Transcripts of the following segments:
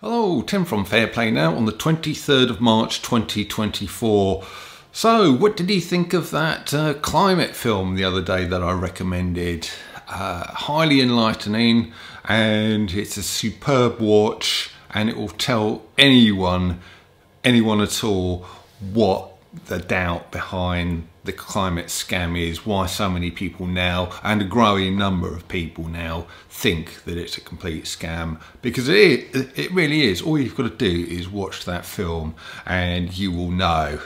Hello, Tim from Fair Play now on the 23rd of March 2024. So, what did you think of that climate film the other day that I recommended? Highly enlightening, and it's a superb watch, and it will tell anyone at all, what the doubt behind the climate scam is, why so many people now, and a growing number of people now, think that it's a complete scam, because it really is. All you've got to do is watch that film and you will know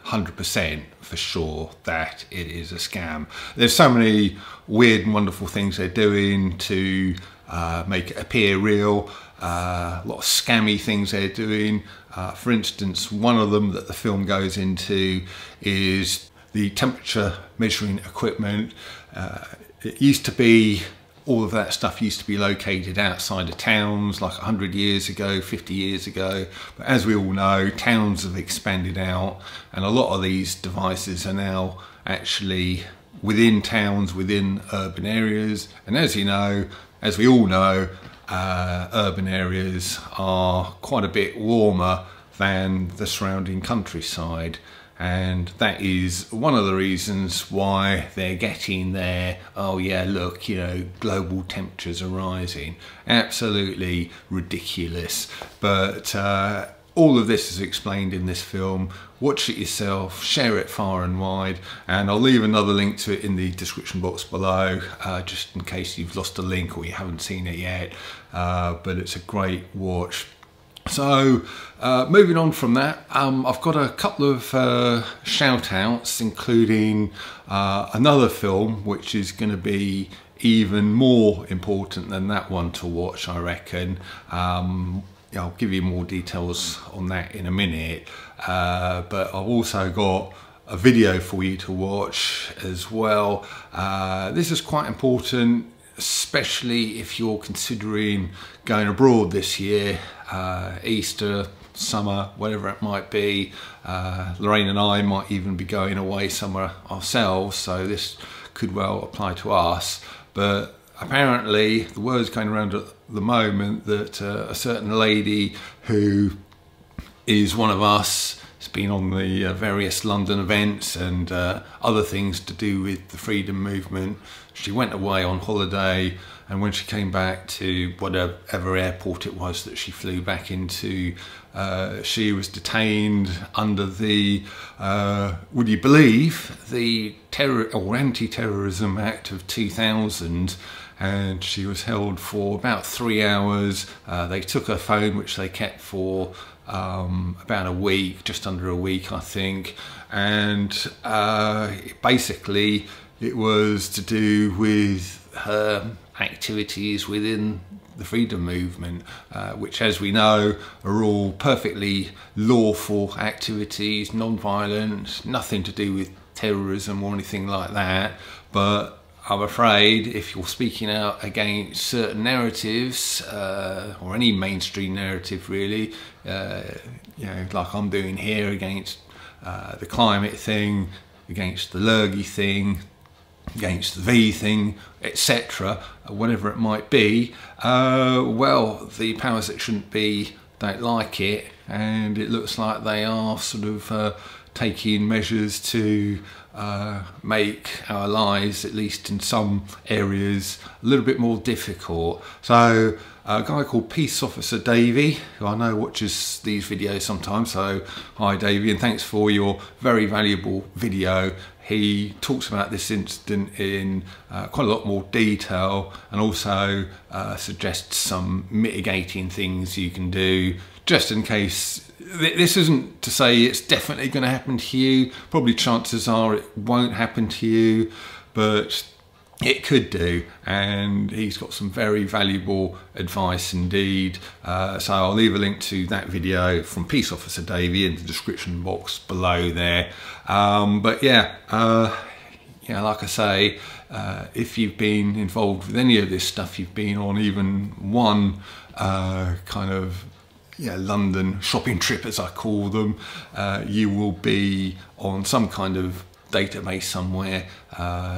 100% for sure that it is a scam. There's so many weird and wonderful things they're doing to make it appear real. A lot of scammy things they're doing. For instance, one of them that the film goes into is the temperature measuring equipment. It used to be, all of that stuff used to be located outside of towns like 100 years ago, 50 years ago. But as we all know, towns have expanded out, and a lot of these devices are now actually within towns, within urban areas. And as you know, as we all know, urban areas are quite a bit warmer than the surrounding countryside, and that is one of the reasons why they're getting there. Oh yeah, look, you know, global temperatures are rising. Absolutely ridiculous, but all of this is explained in this film. Watch it yourself, share it far and wide, and I'll leave another link to it in the description box below, just in case you've lost a link or you haven't seen it yet. But it's a great watch. So moving on from that, I've got a couple of shout outs, including another film which is going to be even more important than that one to watch, I reckon. I'll give you more details on that in a minute, but I've also got a video for you to watch as well. This is quite important, especially if you're considering going abroad this year, Easter, summer, whatever it might be. Lorraine and I might even be going away somewhere ourselves, so this could well apply to us. But apparently the word's going around at the moment that a certain lady who is one of us, has been on the various London events and other things to do with the freedom movement. She went away on holiday, and when she came back to whatever airport it was that she flew back into, she was detained under the, would you believe, the Terror or Anti-Terrorism Act of 2000, and she was held for about 3 hours. They took her phone, which they kept for about a week, just under a week I think, and basically it was to do with her activities within the freedom movement, which, as we know, are all perfectly lawful activities, non-violent, nothing to do with terrorism or anything like that. But I'm afraid if you're speaking out against certain narratives, or any mainstream narrative really, you know, like I'm doing here against the climate thing, against the lurgy thing, against the V thing, etc., whatever it might be, well, the powers that shouldn't be don't like it, and it looks like they are sort of taking measures to make our lives, at least in some areas, a little bit more difficult. So a guy called Peace Officer Davey, who I know watches these videos sometimes, so hi Davey, and thanks for your very valuable video. He talks about this incident in quite a lot more detail, and also suggests some mitigating things you can do, just in case. This isn't to say it's definitely going to happen to you. Probably chances are it won't happen to you, but it could do, and he's got some very valuable advice indeed. So I'll leave a link to that video from Peace Officer Davey in the description box below there. But yeah, like I say, if you've been involved with any of this stuff, you've been on even one kind of London shopping trip, as I call them, you will be on some kind of database somewhere.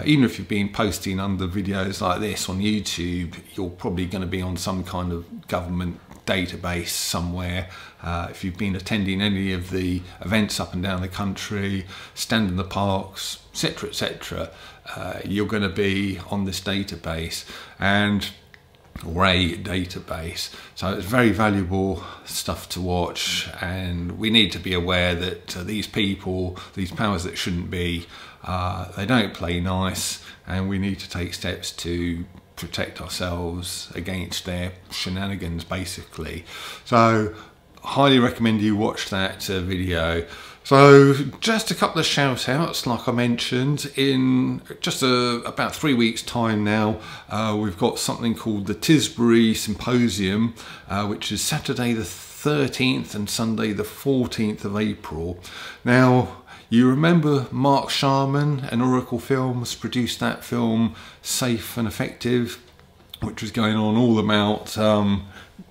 Even if you've been posting under videos like this on YouTube, you're probably going to be on some kind of government database somewhere. If you've been attending any of the events up and down the country, stand in the parks, etc., etc., you're going to be on this database or a database. So it's very valuable stuff to watch, and we need to be aware that these people, these powers that shouldn't be, they don't play nice, and we need to take steps to protect ourselves against their shenanigans, basically. So highly recommend you watch that video. So just a couple of shout outs, like I mentioned. In just about 3 weeks time now, we've got something called the Tisbury Symposium, which is Saturday the 13th and Sunday the 14th of April. Now, you remember Mark Sharman and Oracle Films produced that film Safe and Effective, which was going on all about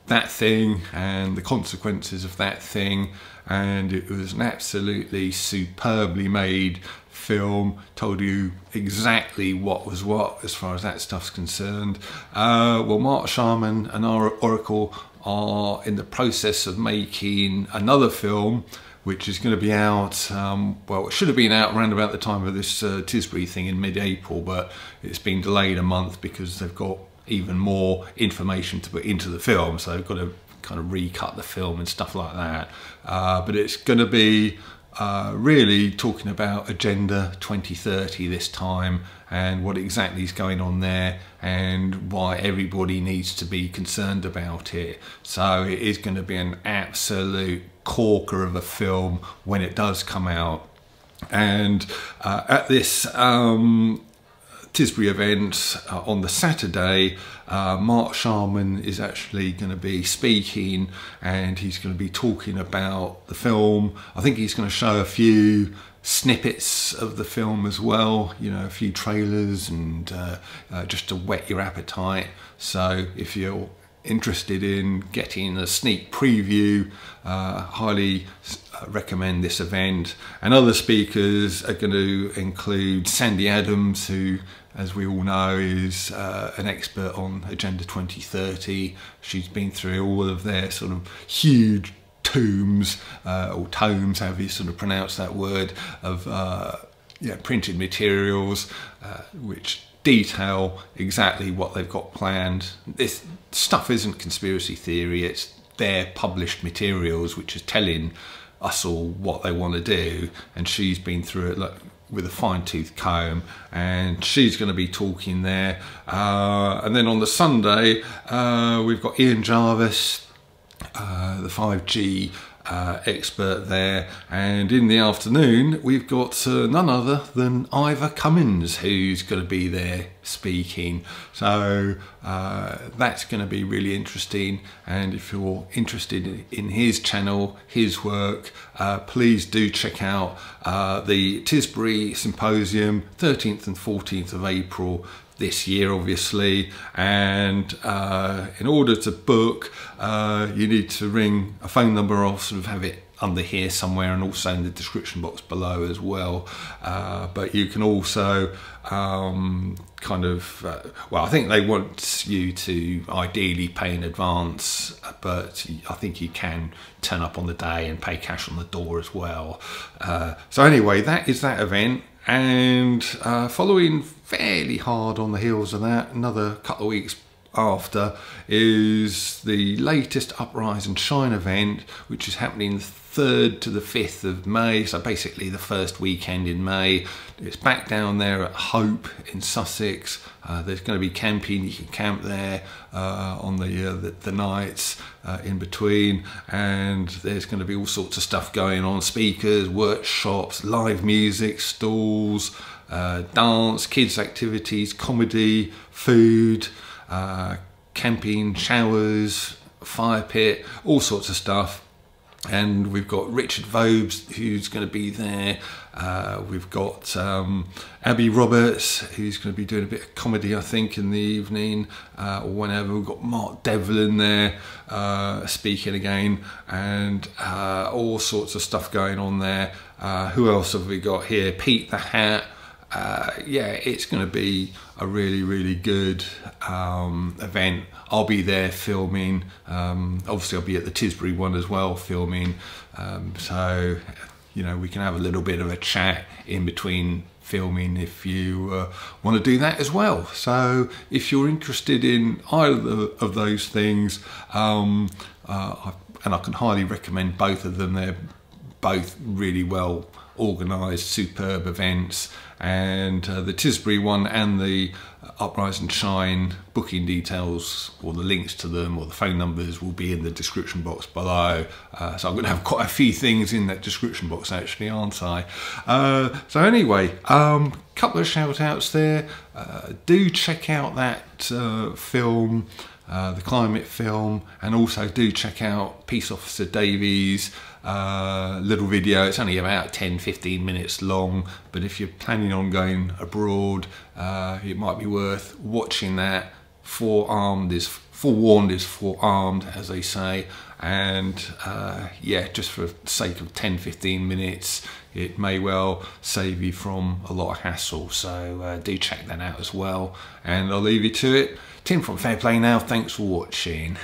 that thing and the consequences of that thing, and it was an absolutely superbly made film, told you exactly what was what as far as that stuff's concerned. Well, Mark Sharman and Oracle are in the process of making another film, which is going to be out, well, it should have been out around about the time of this Tisbury thing in mid-April, but it's been delayed a month because they've got even more information to put into the film, so they've got to kind of recut the film and stuff like that. But it's going to be really talking about Agenda 2030 this time, and what exactly is going on there and why everybody needs to be concerned about it. So it is going to be an absolute corker of a film when it does come out. And at this Tisbury event on the Saturday, Mark Sharman is actually going to be speaking, and he's going to be talking about the film. I think he's going to show a few snippets of the film as well, you know, a few trailers, and just to whet your appetite. So if you're interested in getting a sneak preview, highly recommend this event. And other speakers are going to include Sandy Adams, who, as we all know, is an expert on Agenda 2030. She's been through all of their sort of huge tomes, or tomes, however you sort of pronounce that word, of printed materials, which detail exactly what they've got planned. This stuff isn't conspiracy theory, it's their published materials which is telling us all what they want to do, and she's been through it with a fine-tooth comb, and she's going to be talking there. And then on the Sunday, we've got Ian Jarvis, the 5G expert there, and in the afternoon we've got none other than Ivor Cummins, who's going to be there speaking. So that's going to be really interesting, and if you're interested in his channel, his work, please do check out the Tisbury Symposium, 13th and 14th of April this year, obviously. And in order to book, you need to ring a phone number. I'll sort of have it under here somewhere, and also in the description box below as well. But you can also well, I think they want you to ideally pay in advance, but I think you can turn up on the day and pay cash on the door as well. So anyway, that is that event. And following fairly hard on the heels of that, another couple of weeks after, is the latest Uprise and Shine event, which is happening the 3rd to the 5th of May, so basically the first weekend in May. It's back down there at Hope in Sussex. There's going to be camping, you can camp there on the nights in between, and there's going to be all sorts of stuff going on: speakers, workshops, live music, stalls, dance, kids activities, comedy, food, camping, showers, fire pit, all sorts of stuff. And we've got Richard Vobes, who's going to be there. We've got Abby Roberts, who's going to be doing a bit of comedy, I think, in the evening or whenever. We've got Mark Devlin there speaking again, and all sorts of stuff going on there. Who else have we got here? Pete the Hat. Yeah, it's going to be a really, really good event. I'll be there filming. Obviously, I'll be at the Tisbury one as well filming. So, you know, we can have a little bit of a chat in between filming if you want to do that as well. So, if you're interested in either of those things, and I can highly recommend both of them. They're both really well organised, superb events, and the Tisbury one and the Uprise and Shine booking details, or the links to them, or the phone numbers, will be in the description box below. So I'm going to have quite a few things in that description box actually, aren't I? So anyway, couple of shout outs there. Do check out that film, the climate film, and also do check out Peace Officer Davies' little video. It's only about 10-15 minutes long, but if you're planning on going abroad, it might be worth watching that. Forewarned is forearmed, as they say, and yeah, just for the sake of 10-15 minutes, it may well save you from a lot of hassle. So do check that out as well, and I'll leave you to it. Tim from Fair Play Now, thanks for watching.